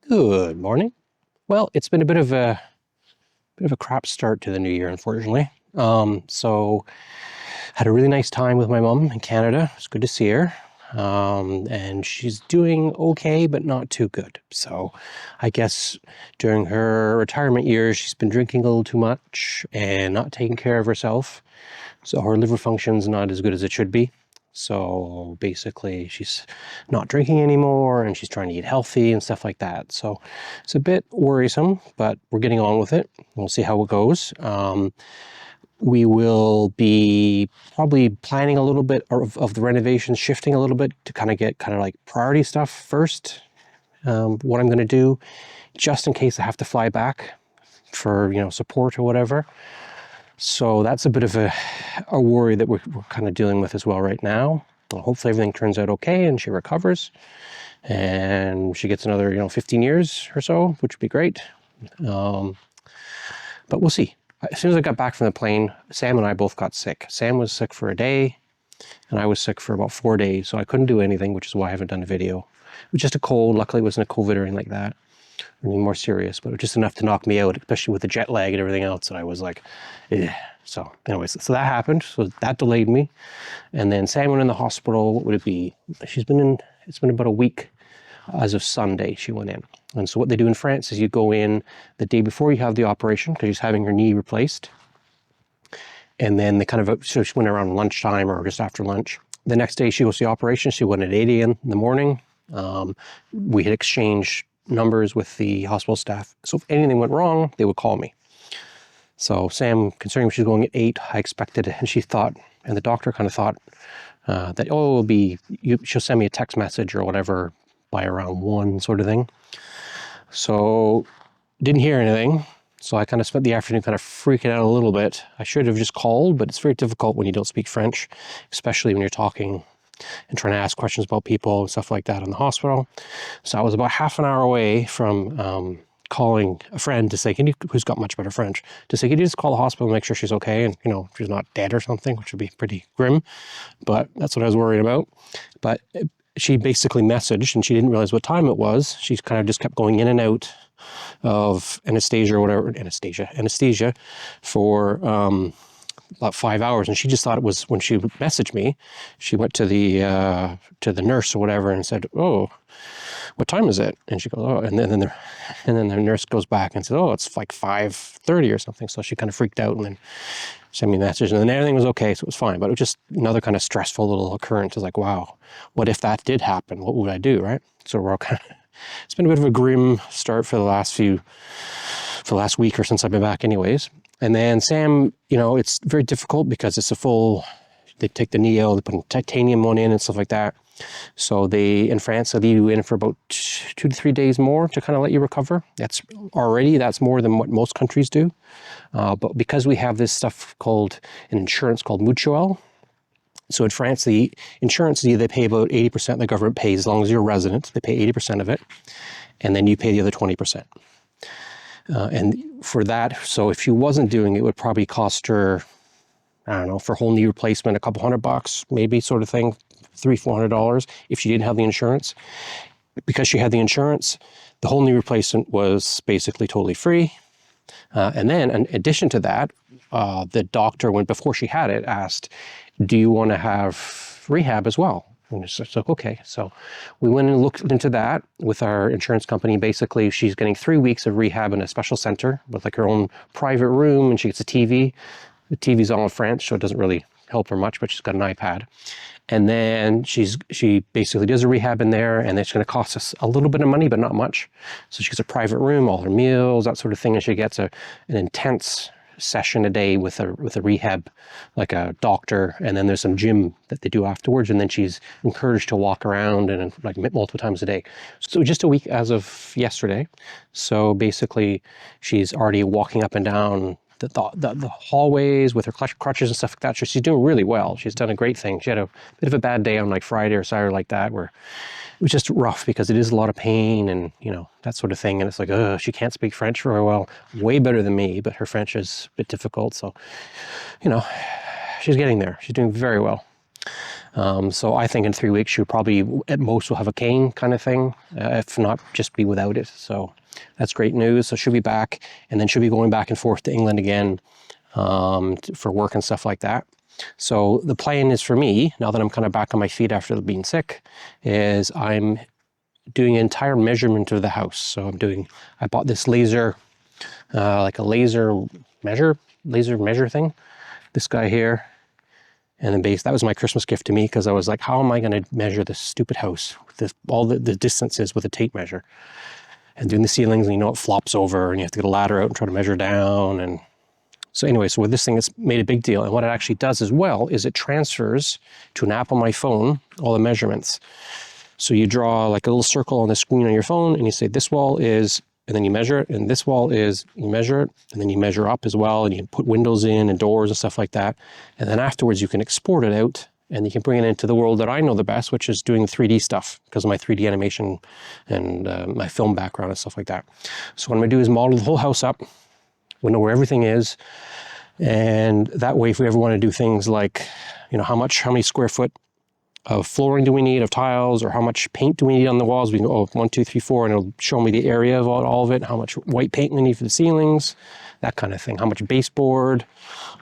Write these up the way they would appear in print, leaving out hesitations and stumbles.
Good morning. Well, it's been a bit of a crap start to the new year, unfortunately. So had a really nice time with my mom in Canada. It's good to see her. And she's doing okay, but not too good. So I guess during her retirement years, she's been drinking a little too much and not taking care of herself. So her liver function's not as good as it should be. So basically she's not drinking anymore and she's trying to eat healthy and stuff like that. So it's a bit worrisome, but we're getting on with it. We'll see how it goes. We will be probably planning a little bit of the renovations, shifting a little bit to kind of get like priority stuff first. What I'm going to do, just in case I have to fly back for, support or whatever. So that's a bit of a worry that we're kind of dealing with as well right now. Well, hopefully everything turns out okay and she recovers and she gets another, 15 years or so, which would be great. But we'll see. As soon as I got back from the plane, Sam and I both got sick. Sam was sick for a day and I was sick for about 4 days. So I couldn't do anything, which is why I haven't done a video. It was just a cold. Luckily it wasn't a COVID or anything like that. Anything more serious, but it was just enough to knock me out, especially with the jet lag and everything else. And I was like, eh. So anyways, so that happened. So that delayed me. And then Sam went in the hospital. What would it be? It's been about a week as of Sunday she went in. And so what they do in France is you go in the day before you have the operation because she's having her knee replaced. And then they so she went around lunchtime or just after lunch. The next day she goes to the operation. She went at 8 a.m. in the morning. We had exchanged numbers with the hospital staff. So if anything went wrong, they would call me. So Sam, considering she was going at 8, I expected it, and she thought, and the doctor kind of thought that, she'll send me a text message or whatever by around 1 sort of thing. So didn't hear anything. So I kind of spent the afternoon kind of freaking out a little bit. I should have just called, but it's very difficult when you don't speak French, especially when you're talking and trying to ask questions about people and stuff like that in the hospital. So I was about half an hour away from calling a friend to say, who's got much better French, to say, can you just call the hospital and make sure she's okay and, she's not dead or something, which would be pretty grim. But that's what I was worried about. But she basically messaged and she didn't realize what time it was. She kind of just kept going in and out of anesthesia for about 5 hours, and she just thought it was when she messaged me. She went to the nurse or whatever and said, "Oh, what time is it?" And she goes, "Oh," and then the nurse goes back and says, "Oh, it's like 5:30 or something." So she kind of freaked out and then sent me a message, and then everything was okay, so it was fine. But it was just another kind of stressful little occurrence. It's like, wow, what if that did happen? What would I do, right? So we're all kind of. It's been a bit of a grim start for the last week or since I've been back, anyways. And then Sam, it's very difficult because it's they take the knee out, they put a titanium one in and stuff like that. So in France, they leave you in for about 2 to 3 days more to kind of let you recover. That's more than what most countries do. But because we have this stuff called an insurance called Mutuelle. So in France, the insurance, they pay about 80%, the government pays as long as you're a resident, they pay 80% of it. And then you pay the other 20%. And for that, so if she wasn't doing it, it would probably cost her, I don't know, for whole knee replacement, a couple $100, maybe sort of thing, $300-400 if she didn't have the insurance. Because she had the insurance, the whole knee replacement was basically totally free. And then in addition to that, the doctor, before she had it, asked, do you want to have rehab as well? And it's like, okay. So we went and looked into that with our insurance company. Basically, she's getting 3 weeks of rehab in a special center with like her own private room, and she gets a TV. The TV's all in French, so it doesn't really help her much, but she's got an iPad. And then she basically does a rehab in there, and it's going to cost us a little bit of money, but not much. So she gets a private room, all her meals, that sort of thing, and she gets an intense session a day with a rehab, like a doctor, and then there's some gym that they do afterwards, and then she's encouraged to walk around and like multiple times a day. So just a week as of yesterday. So basically, she's already walking up and down the hallways with her crutches and stuff like that. So she's doing really well. She's done a great thing. She had a bit of a bad day on like Friday or Saturday like that, where it was just rough because it is a lot of pain and, that sort of thing. And it's like, she can't speak French very well, way better than me, but her French is a bit difficult. So, she's getting there. She's doing very well. So I think in 3 weeks she'll probably at most will have a cane kind of thing, if not just be without it. So that's great news. So she'll be back, and then she'll be going back and forth to England again for work and stuff like that. So the plan is for me, now that I'm kind of back on my feet after being sick, is I'm doing an entire measurement of the house. So I bought this laser, like a laser measure thing. This guy here. And then that was my Christmas gift to me, because I was like, how am I going to measure this stupid house with all the distances with a tape measure? And doing the ceilings, and it flops over, and you have to get a ladder out and try to measure down. And so anyway, so with this thing, it's made a big deal. And what it actually does as well is it transfers to an app on my phone all the measurements. So you draw like a little circle on the screen on your phone, and you say this wall is, and then you measure it, and this wall is, you measure it, and then you measure up as well, and you put windows in and doors and stuff like that. And then afterwards you can export it out, and you can bring it into the world that I know the best, which is doing 3D stuff, because of my 3D animation and my film background and stuff like that. So what I'm gonna do is model the whole house up. We know where everything is, and that way if we ever wanna do things like, how many square foot of flooring do we need, of tiles, or how much paint do we need on the walls? We can go, 1, 2, 3, 4, and it'll show me the area of all of it, how much white paint we need for the ceilings, that kind of thing, how much baseboard,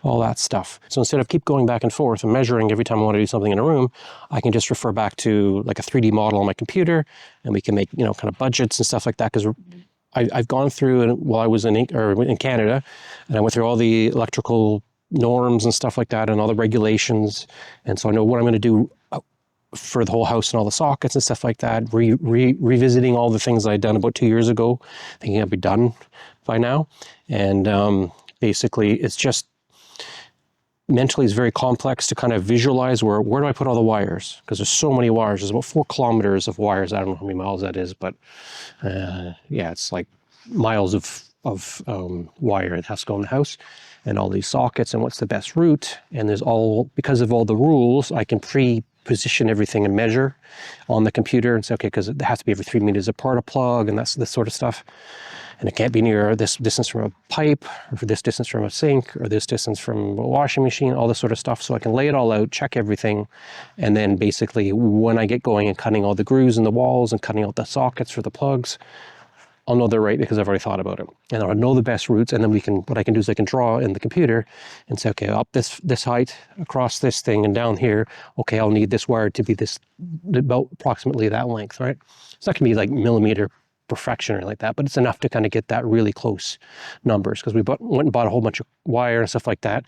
all that stuff. So instead of keep going back and forth and measuring every time I want to do something in a room, I can just refer back to like a 3D model on my computer, and we can make, kind of budgets and stuff like that, because I've gone through, and while I was in Canada, and I went through all the electrical norms and stuff like that, and all the regulations, and so I know what I'm going to do for the whole house and all the sockets and stuff like that, revisiting all the things I'd done about 2 years ago, thinking I'd be done by now. And basically it's just, mentally it's very complex to kind of visualize where do I put all the wires, because there's so many wires. There's about 4 kilometers of wires. I don't know how many miles that is, but yeah, it's like miles of wire that has to go in the house, and all these sockets, and what's the best route. And because of all the rules, I can position everything and measure on the computer and say, okay, because it has to be every 3 meters apart a plug, and that's this sort of stuff. And it can't be near this distance from a pipe, or this distance from a sink, or this distance from a washing machine, all this sort of stuff. So I can lay it all out, check everything, and then basically when I get going and cutting all the grooves in the walls and cutting out the sockets for the plugs, I'll know they're right because I've already thought about it. And I'll know the best routes, and then what I can do is I can draw in the computer and say, okay, up this height, across this thing, and down here, okay, I'll need this wire to be about approximately that length, right? It's not gonna be like millimeter perfection or like that, but it's enough to kind of get that really close numbers, because we went and bought a whole bunch of wire and stuff like that.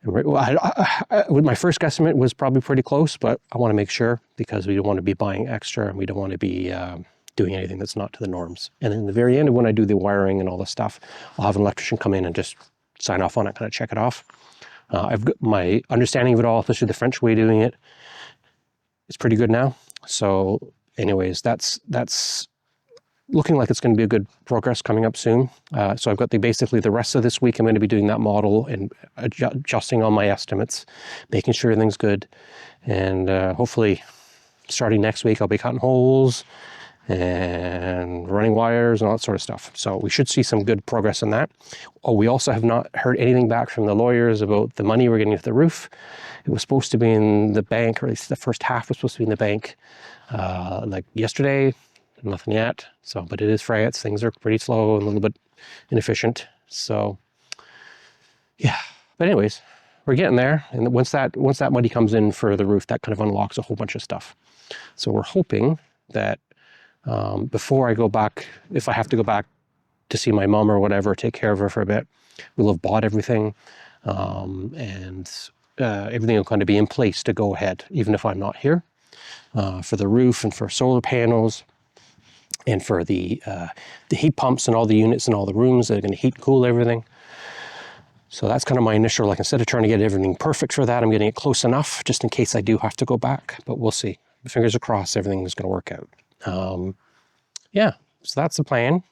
My first guesstimate was probably pretty close, but I want to make sure, because we don't want to be buying extra, and we don't want to be doing anything that's not to the norms. And in the very end, when I do the wiring and all the stuff, I'll have an electrician come in and just sign off on it, kind of check it off. I've got my understanding of it all, especially the French way of doing it. It's pretty good now. So anyways, that's looking like it's going to be a good progress coming up soon. So I've got basically the rest of this week, I'm going to be doing that model and adjusting all my estimates, making sure everything's good. And hopefully starting next week, I'll be cutting holes and running wires and all that sort of stuff. So we should see some good progress in that. Oh, we also have not heard anything back from the lawyers about the money we're getting for the roof. It was supposed to be in the bank, or at least the first half was supposed to be in the bank like yesterday. Nothing yet. So, but it is France. Things are pretty slow and a little bit inefficient. So yeah, but anyways, we're getting there. And once that money comes in for the roof, that kind of unlocks a whole bunch of stuff. So we're hoping that before I go back, if I have to go back to see my mom or whatever, take care of her for a bit, we'll have bought everything, and everything will kind of be in place to go ahead, even if I'm not here, for the roof and for solar panels, and for the heat pumps and all the units in all the rooms that are going to heat and cool everything. So that's kind of my initial, like, instead of trying to get everything perfect for that, I'm getting it close enough just in case I do have to go back, but we'll see. Fingers are crossed, everything is going to work out. Yeah, so that's the plan.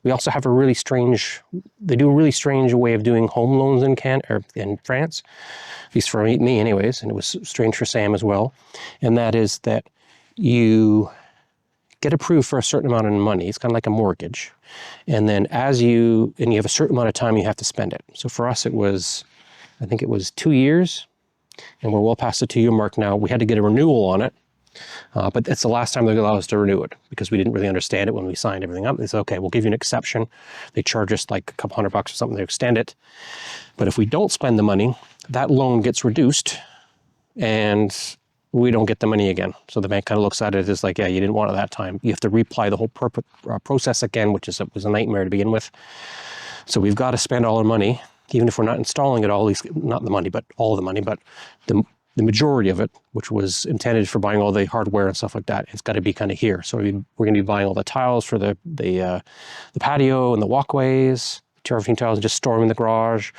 We also have they do a really strange way of doing home loans in France, at least for me anyways, and it was strange for Sam as well. And that is that you get approved for a certain amount of money. It's kind of like a mortgage. And then you have a certain amount of time you have to spend it. So for us, I think it was 2 years. and we're well past the 2-year mark now. We had to get a renewal on it, but it's the last time they allow us to renew it because we didn't really understand it when we signed everything up. They said, okay, we'll give you an exception. They charge us like a couple $100 or something to extend it. But if we don't spend the money, that loan gets reduced and we don't get the money again. So the bank kind of looks at it as like, yeah, you didn't want it that time. You have to reapply the whole process again, which was a nightmare to begin with. So we've got to spend all our money, even if we're not installing it all, at least not the money, but all the money, but the majority of it, which was intended for buying all the hardware and stuff like that, it's got to be kind of here. So we're going to be buying all the tiles for the patio and the walkways, terraforming tiles, and just store them in the garage.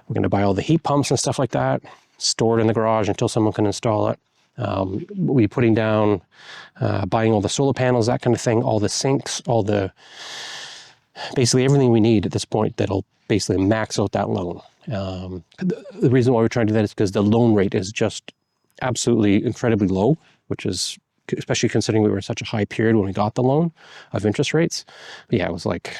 We're going to buy all the heat pumps and stuff like that, store it in the garage until someone can install it. We'll be putting down, buying all the solar panels, that kind of thing, all the sinks, basically everything we need at this point that'll basically max out that loan. The reason why we're trying to do that is because the loan rate is just absolutely incredibly low, which is, especially considering we were in such a high period when we got the loan of interest rates. But yeah, it was like,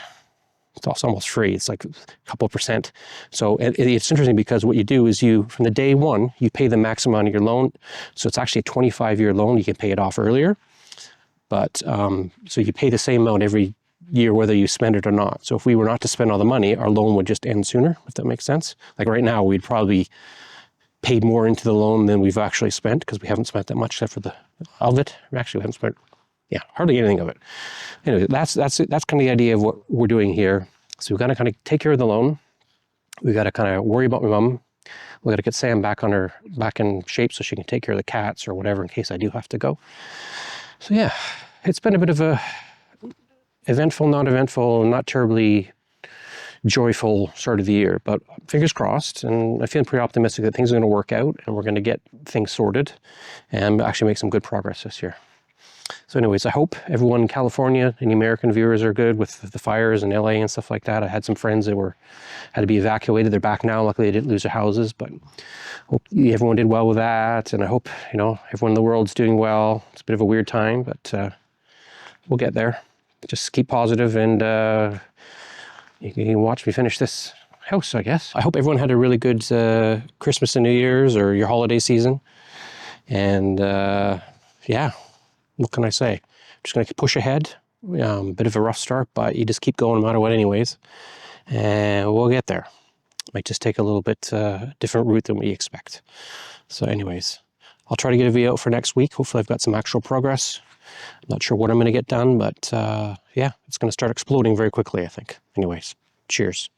it's almost free. It's like a couple percent. So it's interesting because what you do is from the day one, you pay the max amount of your loan. So it's actually a 25-year loan. You can pay it off earlier. But so you pay the same amount every year, whether you spend it or not. So if we were not to spend all the money, our loan would just end sooner, if that makes sense. Like right now, we'd probably paid more into the loan than we've actually spent because we haven't spent that much except for of it. Actually, we haven't spent, hardly anything of it. Anyway, that's kind of the idea of what we're doing here. So we've got to kind of take care of the loan. We've got to kind of worry about my mom. We've got to get Sam back in shape so she can take care of the cats or whatever in case I do have to go. So yeah, it's been a bit of a eventful, not eventful, not terribly joyful start of the year, but fingers crossed, and I feel pretty optimistic that things are going to work out and we're going to get things sorted and actually make some good progress this year. So anyways, I hope everyone in California, any American viewers are good with the fires in LA and stuff like that. I had some friends that had to be evacuated. They're back now. Luckily, they didn't lose their houses, but hope everyone did well with that. And I hope, everyone in the world's doing well. It's a bit of a weird time, but we'll get there. Just keep positive and you can watch me finish this house, I guess. I hope everyone had a really good Christmas and New Year's or your holiday season. And yeah, what can I say? Just going to push ahead. Bit of a rough start, but you just keep going no matter what anyways. And we'll get there. Might just take a little bit different route than we expect. So anyways, I'll try to get a video out for next week. Hopefully I've got some actual progress. I'm not sure what I'm going to get done, but yeah, it's going to start exploding very quickly, I think. Anyways, cheers.